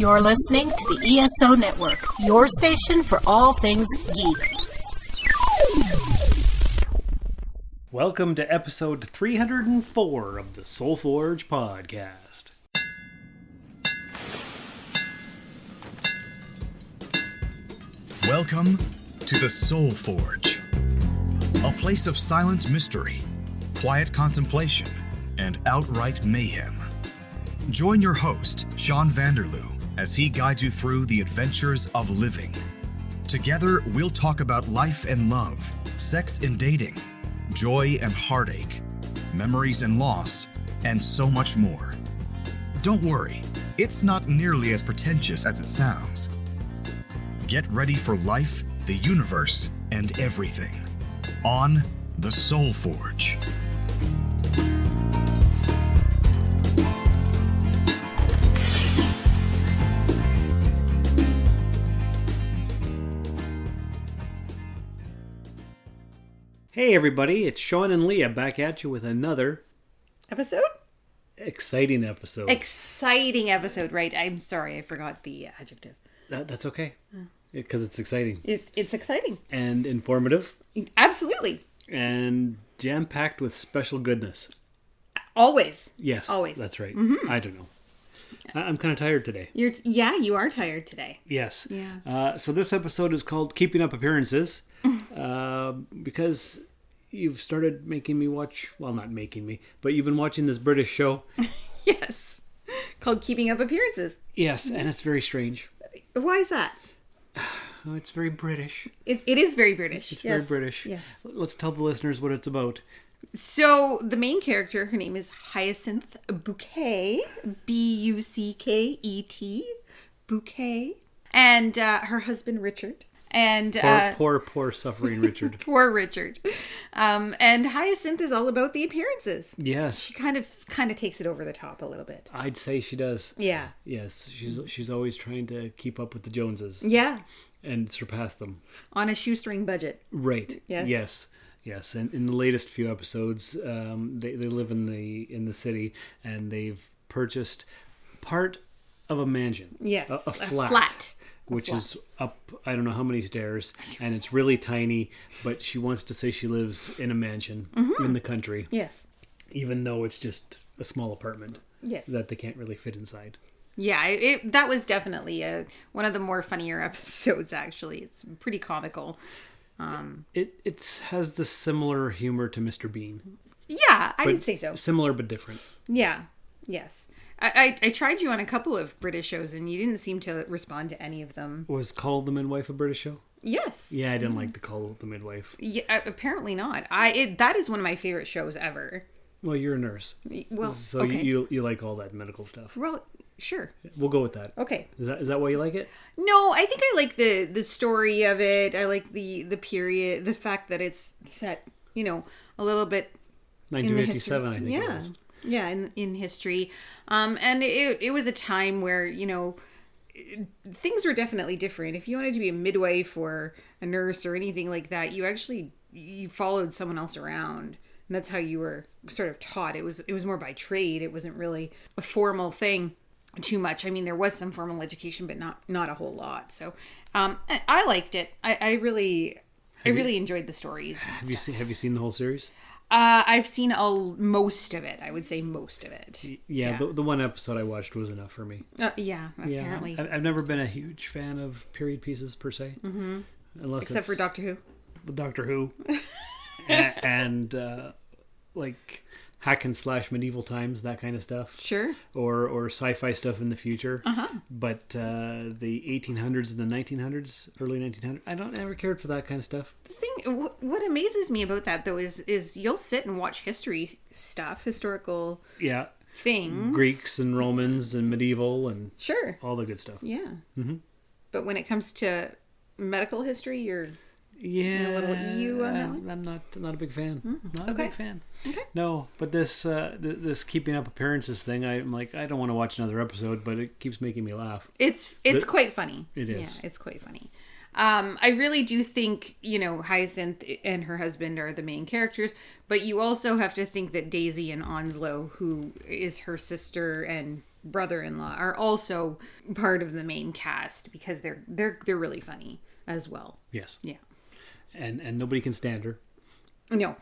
You're listening to the ESO Network, your station for all things geek. Welcome to episode 304 of the Soul Forge podcast. Welcome to the Soul Forge, a place of silent mystery, quiet contemplation, and outright mayhem. Join your host, Sean Vanderloo, as he guides you through the adventures of living. Together, we'll talk about life and love, sex and dating, joy and heartache, memories and loss, and so much more. Don't worry, it's not nearly as pretentious as it sounds. Get ready for life, the universe, and everything on the Soul Forge. Hey everybody, it's Shawn and Leah back at you with another Episode? exciting episode. Exciting episode, right? I'm sorry, I forgot the adjective. That's okay, because it's exciting. It's exciting. And informative. Absolutely. And jam-packed with special goodness. Always. Yes, Always. That's right. Mm-hmm. I don't know. I'm kind of tired today. You are tired today. Yes. Yeah. So this episode is called Keeping Up Appearances, because you've started making me watch, well, not making me, but you've been watching this British show. Yes. Called Keeping Up Appearances. Yes, and it's very strange. Why is that? Oh, it's very British. It is very British. It's yes. very British. Yes. Let's tell the listeners what it's about. So the main character, her name is Hyacinth Bouquet, Bucket, Bouquet, and her husband Richard. And Poor suffering Richard. Poor Richard. And Hyacinth is all about the appearances. Yes. She kind of takes it over the top a little bit. I'd say she does. Yeah. Yes, she's always trying to keep up with the Joneses. Yeah. And surpass them. On a shoestring budget. Right. Yes. Yes. And in the latest few episodes, they live in the city, and they've purchased part of a mansion. Yes. A flat. Which is up, I don't know how many stairs, and it's really tiny, but she wants to say she lives in a mansion in the country. Yes. Even though it's just a small apartment. Yes. That they can't really fit inside. Yeah, that was definitely one of the more funnier episodes, actually. It's pretty comical. It has the similar humor to Mr. Bean. Yeah, I would say so. Similar but different. Yeah, yes. I tried you on a couple of British shows, and you didn't seem to respond to any of them. Was Call the Midwife a British show? Yes. Yeah, I didn't like the Call the Midwife. Yeah, apparently not. That is one of my favorite shows ever. Well, you're a nurse. Well, so okay. you like all that medical stuff. Well, sure. We'll go with that. Okay. Is that why you like it? No, I think I like the story of it. I like the period, the fact that it's set, a little bit 1957, I think it was. Yeah, in history. And it was a time where, things were definitely different. If you wanted to be a midwife or a nurse or anything like that, you followed someone else around. And that's how you were sort of taught. It was more by trade. It wasn't really a formal thing too much. I mean, there was some formal education, but not a whole lot. So I liked it. I really enjoyed the stories. Have you seen the whole series? I've seen most of it. I would say most of it. Yeah. The one episode I watched was enough for me. Apparently. Yeah, I've never been a huge fan of period pieces per se. Mm-hmm. Except for Doctor Who. Doctor Who. and like hack and slash medieval times, that kind of stuff. Sure. Or sci-fi stuff in the future. Uh-huh. But the 1800s and the 1900s, early 1900s, I never cared for that kind of stuff. The thing, what amazes me about that though is you'll sit and watch history stuff, historical things. Greeks and Romans and medieval and sure, all the good stuff. Yeah. Mm-hmm. But when it comes to medical history, you're a little EU on that one? I'm not a big fan. Not a big fan. Okay. No, but this keeping up appearances thing, I'm like, I don't want to watch another episode, but it keeps making me laugh. It's quite funny. It is. Yeah, it's quite funny. I really do think, Hyacinth and her husband are the main characters, but you also have to think that Daisy and Onslow, who is her sister and brother-in-law are also part of the main cast because they're really funny as well. Yes. Yeah. And nobody can stand her. No.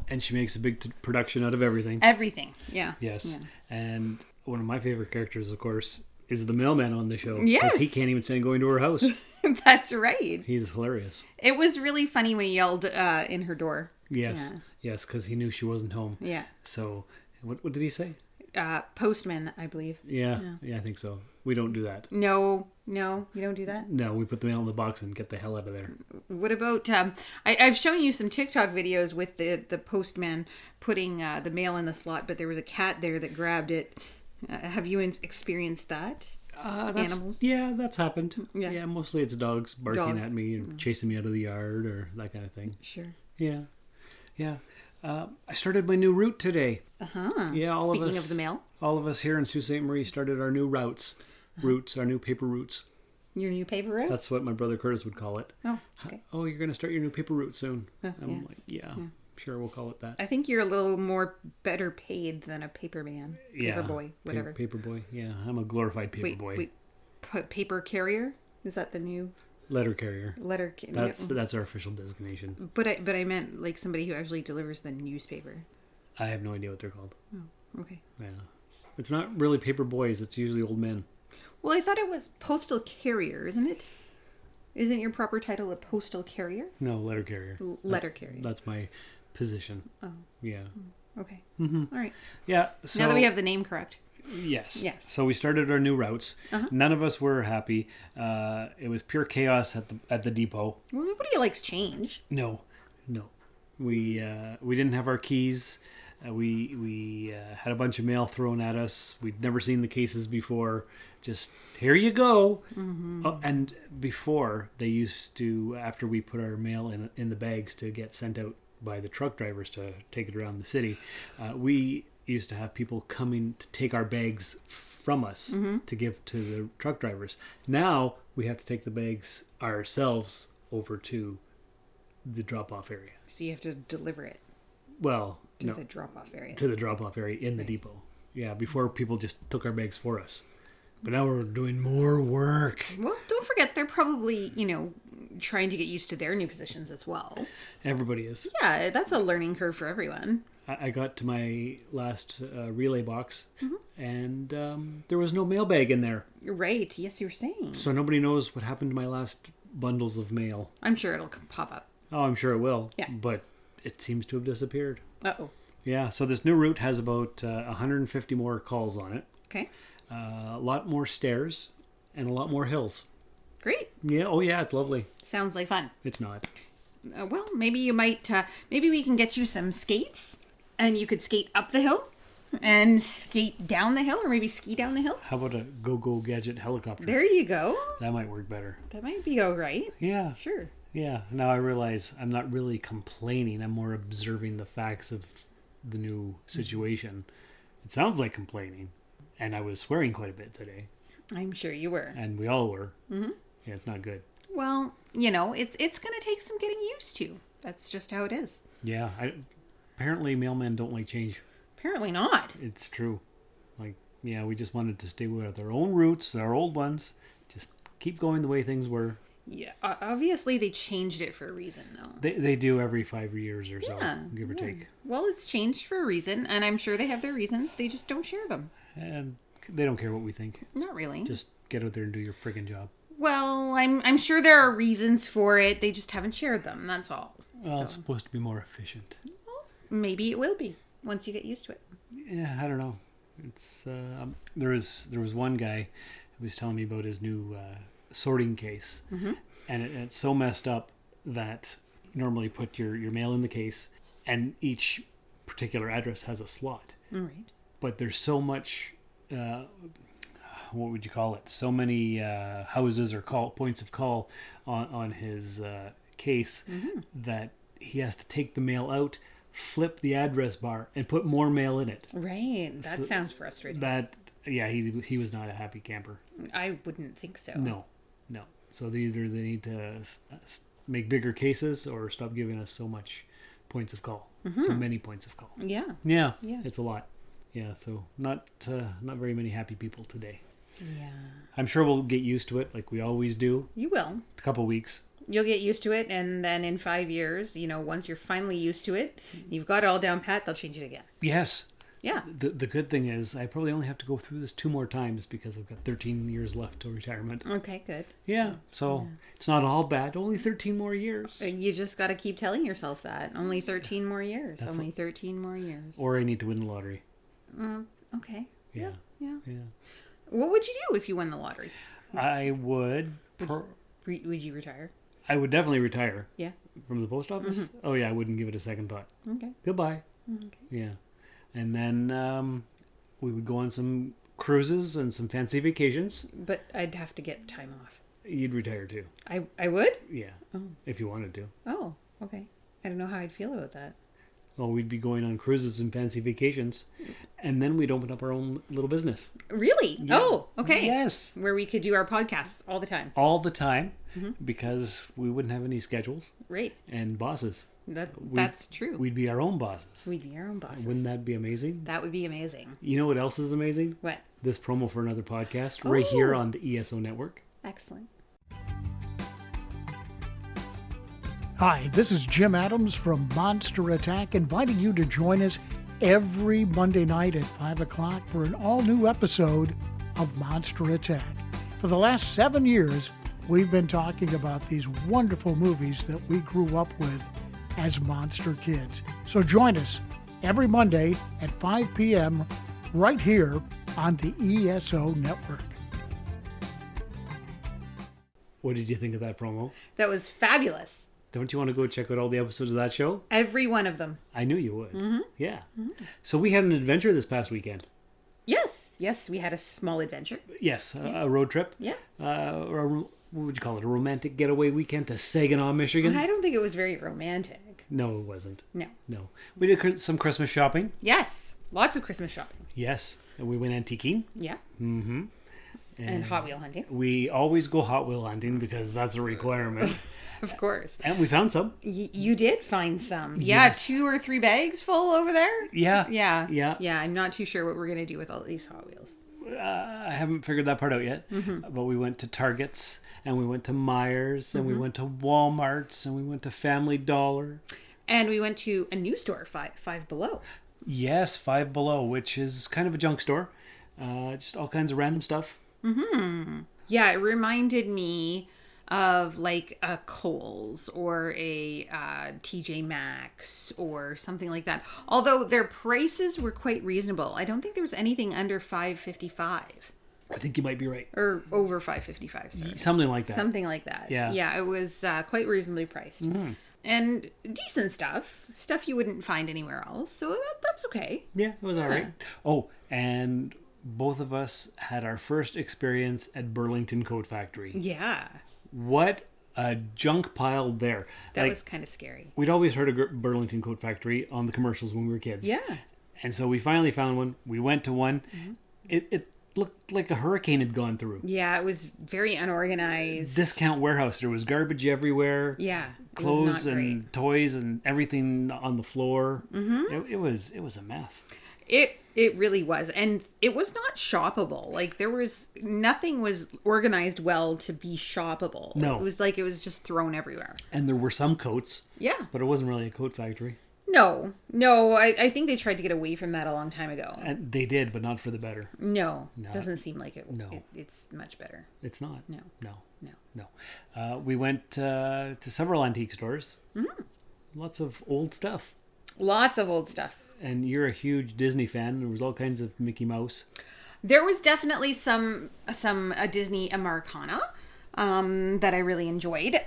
And she makes a big production out of everything. Everything. Yeah. Yes. Yeah. And one of my favorite characters, of course, is the mailman on the show. Yes. Because he can't even stand going to her house. That's right. He's hilarious. It was really funny when he yelled in her door. Yes. Yeah. Yes, because he knew she wasn't home. Yeah. So, what did he say? Postman, I believe. Yeah, I think so. We don't do that. No, you don't do that? No, we put the mail in the box and get the hell out of there. What about, I've shown you some TikTok videos with the postman putting the mail in the slot, but there was a cat there that grabbed it. Have you experienced that? Animals? Yeah, that's happened. Yeah. Yeah, mostly it's dogs barking Dogs. at me and chasing me out of the yard or that kind of thing. Sure. Yeah. I started my new route today. Uh-huh. Yeah, Speaking of the mail? all of us here in Sault Ste. Marie started our new routes, our new paper routes. Your new paper route? That's what my brother Curtis would call it. Oh, okay. Oh, you're going to start your new paper route soon. Oh, I'm yes. like, yeah, sure, we'll call it that. I think you're a little more better paid than a paper man. Paper boy, whatever. Paper boy, yeah. I'm a glorified paper boy. Wait. Paper carrier? Is that the new Letter carrier. letter? That's our official designation. But I meant like somebody who actually delivers the newspaper. I have no idea what they're called. Oh, okay. Yeah. It's not really paper boys. It's usually old men. Well, I thought it was postal carrier, isn't it? Isn't your proper title a postal carrier? No, letter carrier. Letter carrier. That's my position. Oh. Yeah. Okay. Mm-hmm. All right. Yeah. So, Now that we have the name correct. Yes. Yes. So we started our new routes. Uh-huh. None of us were happy. It was pure chaos at the depot. Well, nobody likes change. No. We didn't have our keys. We had a bunch of mail thrown at us. We'd never seen the cases before. Just here you go. Mm-hmm. Oh, and before they used to, after we put our mail in the bags to get sent out by the truck drivers to take it around the city, we used to have people coming to take our bags from us to give to the truck drivers. Now we have to take the bags ourselves over to the drop-off area. So you have to deliver it Well, to no, the drop-off area. to the drop-off area in the depot. Yeah, before people just took our bags for us. But now we're doing more work. Well, don't forget, they're probably, trying to get used to their new positions as well. Everybody is. Yeah, that's a learning curve for everyone. I got to my last relay box, and there was no mailbag in there. You're right. Yes, you were saying. So nobody knows what happened to my last bundles of mail. I'm sure it'll pop up. Oh, I'm sure it will. Yeah. But it seems to have disappeared. Uh-oh. Yeah, so this new route has about 150 more calls on it. Okay. A lot more stairs and a lot more hills. Great. Yeah, oh yeah, it's lovely. Sounds like fun. It's not. Well, maybe you might, maybe we can get you some skates and you could skate up the hill and skate down the hill or maybe ski down the hill. How about a go-go gadget helicopter? There you go. That might work better. That might be all right. Yeah. Sure. Yeah. Now I realize I'm not really complaining. I'm more observing the facts of the new situation. It sounds like complaining. And I was swearing quite a bit today. I'm sure you were. And we all were. Mm-hmm. Yeah, it's not good. Well, it's going to take some getting used to. That's just how it is. Yeah. Apparently mailmen don't like change. Apparently not. It's true. Yeah, we just wanted to stay with our own roots, our old ones. Just keep going the way things were. Yeah, obviously they changed it for a reason, though. They do every 5 years or so, Yeah, give or take. Well, it's changed for a reason, and I'm sure they have their reasons. They just don't share them. And they don't care what we think. Not really. Just get out there and do your friggin' job. Well, I'm sure there are reasons for it. They just haven't shared them. That's all. Well, it's supposed to be more efficient. Well, maybe it will be once you get used to it. Yeah, I don't know. It's there was one guy who was telling me about his new sorting case, and it's so messed up that you normally put your mail in the case, and each particular address has a slot. All right. But there's so much, what would you call it? So many houses or points of call on his case that he has to take the mail out, flip the address bar, and put more mail in it. Right. That sounds frustrating. Yeah, he was not a happy camper. I wouldn't think so. No. So either they need to make bigger cases or stop giving us so much points of call. So many points of call. Yeah. Yeah. Yeah. It's a lot. Yeah, so not very many happy people today. Yeah. I'm sure we'll get used to it like we always do. You will. A couple weeks. You'll get used to it, and then in 5 years, once you're finally used to it, you've got it all down pat, they'll change it again. Yes. Yeah. The good thing is I probably only have to go through this 2 more times because I've got 13 years left till retirement. Okay, good. Yeah, so it's not all bad. Only 13 more years. You just got to keep telling yourself that. Only 13 more years. Only 13 more years. Or I need to win the lottery. Okay. Yeah. Yeah. Yeah. What would you do if you won the lottery? I would... Would you retire? I would definitely retire. Yeah. From the post office? Oh, yeah, I wouldn't give it a second thought. Okay. Goodbye. Okay. Yeah. And then we would go on some cruises and some fancy vacations. But I'd have to get time off. You'd retire too. I would? Yeah. Oh. If you wanted to. Oh, okay. I don't know how I'd feel about that. Well, we'd be going on cruises and fancy vacations. And then we'd open up our own little business. Really? Yeah. Oh, okay. Yes. Where we could do our podcasts all the time. All the time. Because we wouldn't have any schedules. Right. And bosses. That's true. We'd be our own bosses. We'd be our own bosses. Wouldn't that be amazing? That would be amazing. You know what else is amazing? What? This promo for another podcast right here on the ESO Network. Excellent. Hi, this is Jim Adams from Monster Attack, inviting you to join us every Monday night at 5 o'clock for an all-new episode of Monster Attack. For the last 7 years, we've been talking about these wonderful movies that we grew up with as monster kids. So join us every Monday at 5 p.m. right here on the ESO Network. What did you think of that promo? That was fabulous. Don't you want to go check out all the episodes of that show? Every one of them. I knew you would. Yeah. So we had an adventure this past weekend. Yes, we had a small adventure. Yes, a road trip. Yeah. What would you call it? A romantic getaway weekend to Saginaw, Michigan? I don't think it was very romantic. No, it wasn't. No. We did some Christmas shopping. Yes, lots of Christmas shopping. Yes. And we went antiquing. Yeah. Mm-hmm. And Hot Wheel hunting. We always go Hot Wheel hunting because that's a requirement. Of course. And we found some. You did find some. Yeah, Yes. 2 or 3 bags full over there. Yeah. Yeah. Yeah. Yeah, I'm not too sure what we're going to do with all these Hot Wheels. I haven't figured that part out yet. But we went to Targets, and we went to Myers, and we went to Walmart's, and we went to Family Dollar. And we went to a new store, Five Below. Yes, Five Below, which is kind of a junk store. Just all kinds of random stuff. Yeah, it reminded me of like a Kohl's or a TJ Maxx or something like that. Although their prices were quite reasonable. I don't think there was anything under $5.55 I think you might be right. or over $5.55. Sorry, Something like that. something like that. Yeah. Yeah, it was quite reasonably priced. And decent stuff you wouldn't find anywhere else. So that's okay. Yeah, it was all right. Oh, and both of us had our first experience at Burlington Coat Factory. Yeah, What a junk pile there. that was kind of scary. We'd always heard of Burlington Coat Factory on the commercials when we were kids. Yeah. And so we finally found one. We went to one. It looked like a hurricane had gone through. Yeah, it was very unorganized. Discount warehouse. There was garbage everywhere. Yeah. Clothes it was not and toys and everything on the floor. It was a mess. It really was. And it was not shoppable. Like nothing was organized well to be shoppable. No. It was just thrown everywhere. And there were some coats. Yeah. But it wasn't really a coat factory. No, I think they tried to get away from that a long time ago. And they did, but not for the better. No. Doesn't seem like it. No. It's much better. It's not. No. We went to several antique stores. Lots of old stuff. Lots of old stuff. And you're a huge Disney fan. There was all kinds of Mickey Mouse. There was definitely some Disney Americana that I really enjoyed.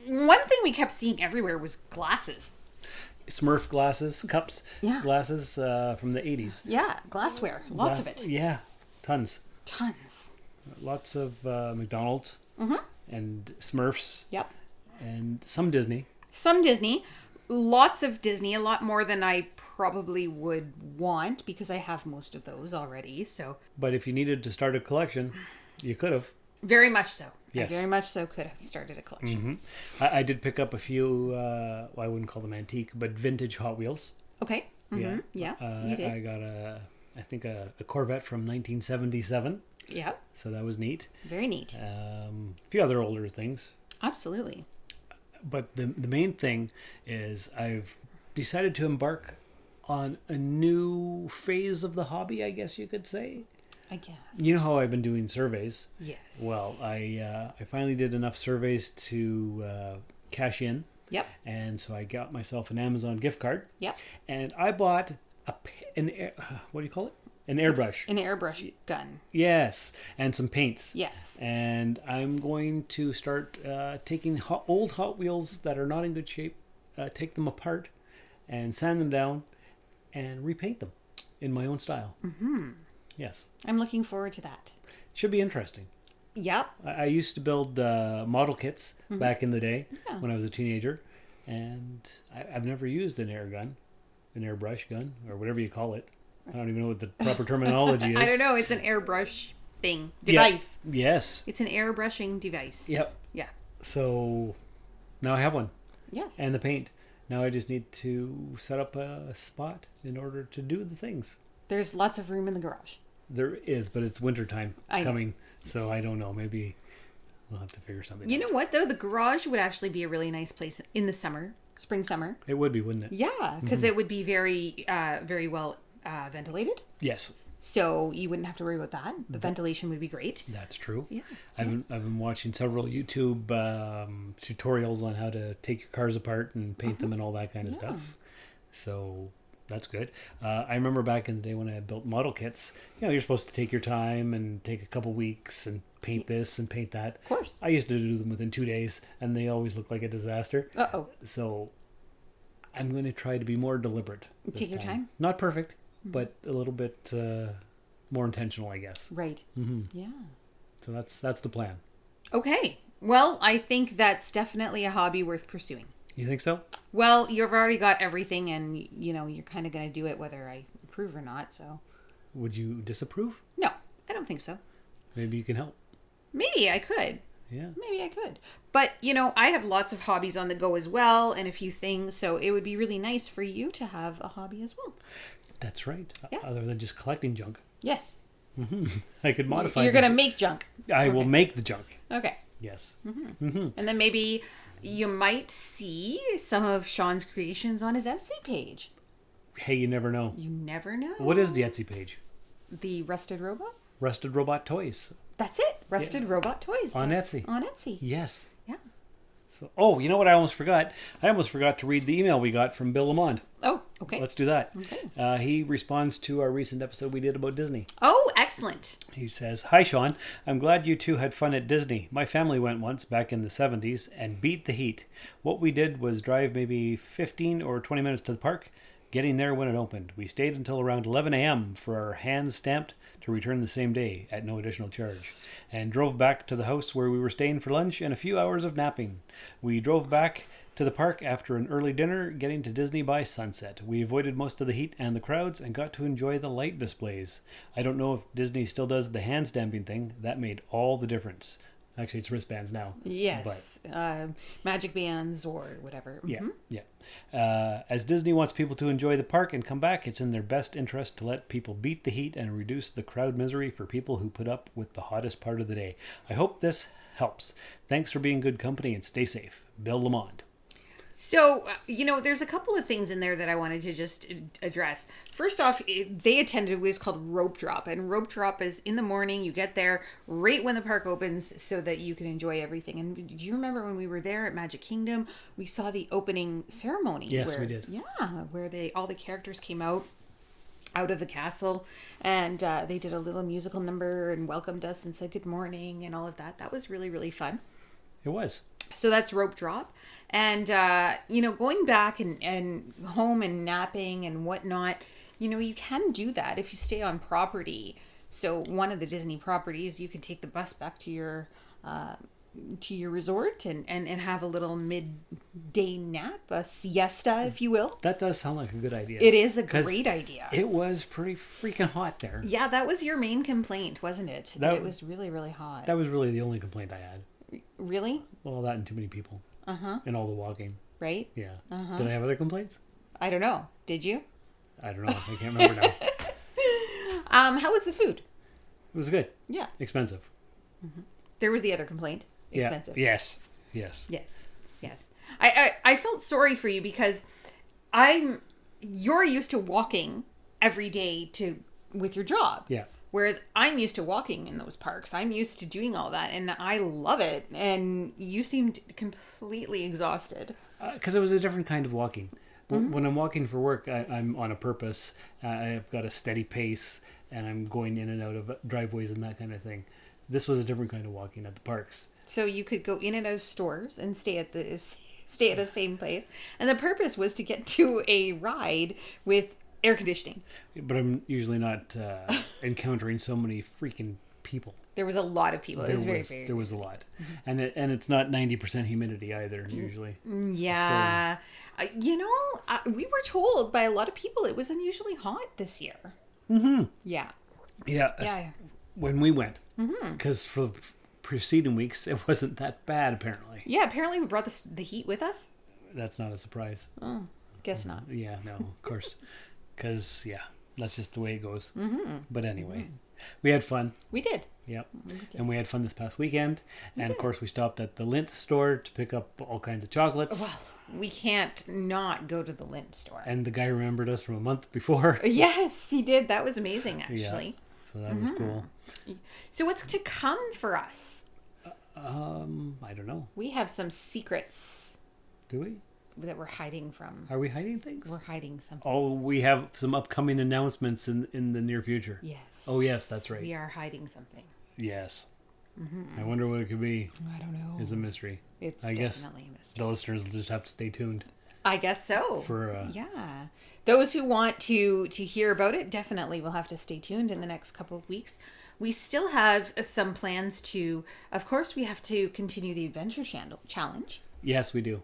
One thing we kept seeing everywhere was glasses. Smurf glasses, cups, Yeah. glasses from the 80s. Yeah, glassware. Lots of it. Yeah, tons. Tons. Lots of McDonald's and Smurfs Yep. and some Disney. Some Disney. Lots of Disney. A lot more than I probably would want because I have most of those already. So But if you needed to start a collection, you could have. very much so. Yes. I very much so could have started a collection. I did pick up a few, I wouldn't call them antique, but vintage Hot Wheels. Okay. Mm-hmm. Yeah, you did. I got I think a Corvette from 1977. Yeah. So that was neat. Very neat. A few other older things. Absolutely. But the main thing is I've decided to embark on a new phase of the hobby, I guess you could say. I guess. You know how I've been doing surveys? Yes. Well, I finally did enough surveys to cash in. Yep. And so I got myself an Amazon gift card. Yep. And I bought what do you call it? An airbrush. An airbrush gun. Yes. And some paints. Yes. And I'm going to start taking old Hot Wheels that are not in good shape, take them apart and sand them down and repaint them in my own style. Mm-hmm. Yes. I'm looking forward to that. Should be interesting. Yep. I used to build model kits back in the day when I was a teenager, and I've never used an air gun, an airbrush gun, or whatever you call it. I don't even know what the proper terminology is. I don't know. It's an airbrush device. Yeah. Yes. It's an airbrushing device. Yep. Yeah. So now I have one. Yes. And the paint. Now I just need to set up a spot in order to do the things. There's lots of room in the garage. There is, but it's wintertime coming. Know. So I don't know. Maybe we'll have to figure something out. You know what, though? The garage would actually be a really nice place in the summer, spring, summer. It would be, wouldn't it? Yeah, because it would be very, very well ventilated. Yes. So you wouldn't have to worry about that. The ventilation would be great. That's true. Yeah. I've been watching several YouTube tutorials on how to take your cars apart and paint them and all that kind of stuff. So that's good. I remember back in the day when I built model kits, you're supposed to take your time and take a couple weeks and paint this and paint that. Of course. I used to do them within 2 days, and they always look like a disaster. Uh-oh. So I'm going to try to be more deliberate. Take your time. Not perfect, but a little bit more intentional, I guess. Right. Mm-hmm. Yeah. So that's the plan. Okay. Well, I think that's definitely a hobby worth pursuing. You think so? Well, you've already got everything, and you're kind of going to do it whether I approve or not. So. Would you disapprove? No, I don't think so. Maybe you can help. Maybe I could. Yeah. Maybe I could. But, I have lots of hobbies on the go as well, and a few things, so it would be really nice for you to have a hobby as well. That's right. Yeah. Other than just collecting junk. Yes. Mm-hmm. I could modify. You're going to make junk. I will make the junk. Okay. Yes. Mm-hmm. Mm-hmm. And then maybe you might see some of Shawn's creations on his Etsy page. Hey, you never know. You never know. What is the Etsy page? The Rusted Robot? Rusted Robot Toys. That's it. Rusted Robot Toys. On Etsy. On Etsy. Yes. Yeah. So, you know what I almost forgot? I almost forgot to read the email we got from Bill Lamond. Oh, okay. Let's do that. Okay. He responds to our recent episode we did about Disney. Oh, excellent. He says, "Hi, Shawn. I'm glad you two had fun at Disney. My family went once back in the 70s and beat the heat. What we did was drive maybe 15 or 20 minutes to the park, getting there when it opened. We stayed until around 11 a.m. for our hands stamped to return the same day at no additional charge, and drove back to the house where we were staying for lunch and a few hours of napping. We drove back to the park after an early dinner, getting to Disney by sunset. We avoided most of the heat and the crowds and got to enjoy the light displays. I don't know if Disney still does the hand stamping thing. That made all the difference." Actually, it's wristbands now. Yes. Magic bands or whatever. Mm-hmm. Yeah. As Disney wants people to enjoy the park and come back, it's in their best interest to let people beat the heat and reduce the crowd misery for people who put up with the hottest part of the day. I hope this helps. Thanks for being good company and stay safe. Bill Lamond. So, there's a couple of things in there that I wanted to just address. First off, they attended what is called rope drop. And rope drop is in the morning. You get there right when the park opens so that you can enjoy everything. And do you remember when we were there at Magic Kingdom, we saw the opening ceremony? Yes, we did. Yeah, where all the characters came out of the castle, and they did a little musical number and welcomed us and said good morning and all of that. That was really, really fun. It was. So that's rope drop. And, going back and home and napping and whatnot, you can do that if you stay on property. So one of the Disney properties, you can take the bus back to your resort and have a little midday nap, a siesta, if you will. That does sound like a good idea. It is a great idea. It was pretty freaking hot there. Yeah, that was your main complaint, wasn't it? That it was really, really hot. That was really the only complaint I had. Really? Well, that and too many people. Uh-huh. And all the walking. Right? Yeah. Uh-huh. Did I have other complaints? I don't know. Did you? I don't know. I can't remember now. How was the food? It was good. Yeah. Expensive. There was the other complaint. Expensive. Yeah. Yes. I felt sorry for you because you're used to walking every day with your job. Yeah. Whereas I'm used to walking in those parks. I'm used to doing all that, and I love it. And you seemed completely exhausted. Because it was a different kind of walking. When I'm walking for work, I'm on a purpose. I've got a steady pace, and I'm going in and out of driveways and that kind of thing. This was a different kind of walking at the parks. So you could go in and out of stores and stay at the same place. And the purpose was to get to a ride with air conditioning. But I'm usually not encountering so many freaking people. There was a lot of people. It was very there was a lot. And it's not 90% humidity either, usually. Yeah. So. We were told by a lot of people it was unusually hot this year. Mm-hmm. Yeah. Yeah. When we went. Because for the preceding weeks, it wasn't that bad, apparently. Yeah, apparently we brought the heat with us. That's not a surprise. Oh, guess not. Yeah, no, of course. Because, that's just the way it goes. But anyway, we had fun. We did. Yep. And we had fun this past weekend. Of course, we stopped at the Lindt store to pick up all kinds of chocolates. Well, we can't not go to the Lindt store. And the guy remembered us from a month before. Yes, he did. That was amazing, actually. Yeah. So that was cool. So what's to come for us? I don't know. We have some secrets. Do we? That we're hiding from. Are we hiding things? We're hiding something. Oh, we have some upcoming announcements in the near future. Yes. Oh, yes, that's right. We are hiding something. Yes. I wonder what it could be. I don't know. It's a mystery. It's I guess definitely a mystery. the listeners will just have to stay tuned. I guess so. Yeah. Those who want to hear about it definitely will have to stay tuned in the next couple of weeks. We still have some plans to, of course, we have to continue the Adventure Challenge. Yes, we do.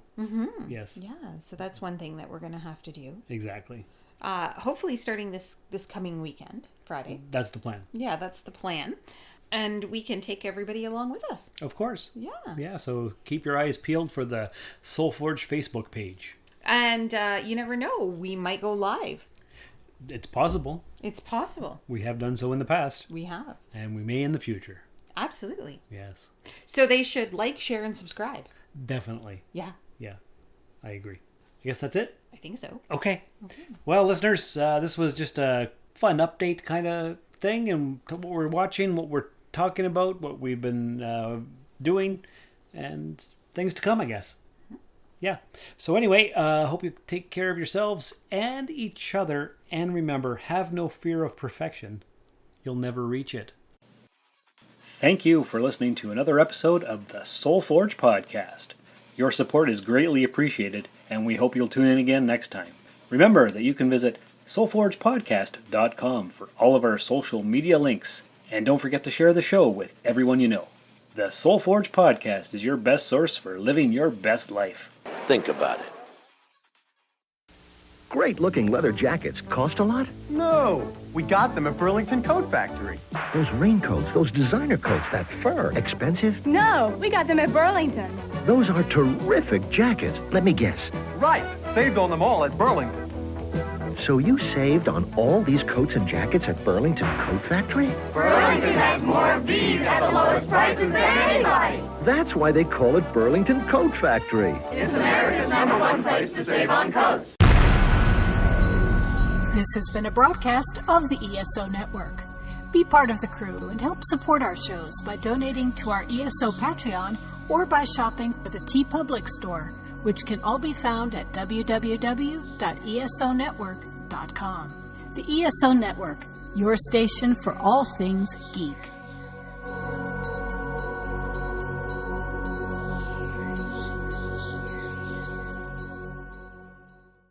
Yes. Yeah, so that's one thing that we're going to have to do. Exactly. Hopefully starting this coming weekend, Friday. That's the plan. Yeah, that's the plan. And we can take everybody along with us. Of course. Yeah. Yeah, so keep your eyes peeled for the Soulforge Facebook page. And you never know, we might go live. It's possible. It's possible. We have done so in the past. We have. And we may in the future. Absolutely. Yes. So they should like, share, and subscribe. Definitely. Yeah. Yeah. I agree. I guess that's it. I think so. Okay. Well, listeners, this was just a fun update kind of thing, and what we're watching, what we're talking about, what we've been doing, and things to come, I guess. Yeah. So anyway, hope you take care of yourselves and each other, and remember, have no fear of perfection. You'll never reach it. Thank you for listening to another episode of the Soulforge Podcast. Your support is greatly appreciated, and we hope you'll tune in again next time. Remember that you can visit soulforgepodcast.com for all of our social media links, and don't forget to share the show with everyone you know. The Soulforge Podcast is your best source for living your best life. Think about it. Great-looking leather jackets cost a lot? No, we got them at Burlington Coat Factory. Those raincoats, those designer coats, that fur, expensive? No, we got them at Burlington. Those are terrific jackets. Let me guess. Right, saved on them all at Burlington. So you saved on all these coats and jackets at Burlington Coat Factory? Burlington has more of these at the lowest prices than anybody. That's why they call it Burlington Coat Factory. It's America's #1 place to save on coats. This has been a broadcast of the ESO Network. Be part of the crew and help support our shows by donating to our ESO Patreon or by shopping at the TeePublic store, which can all be found at www.esonetwork.com. The ESO Network, your station for all things geek.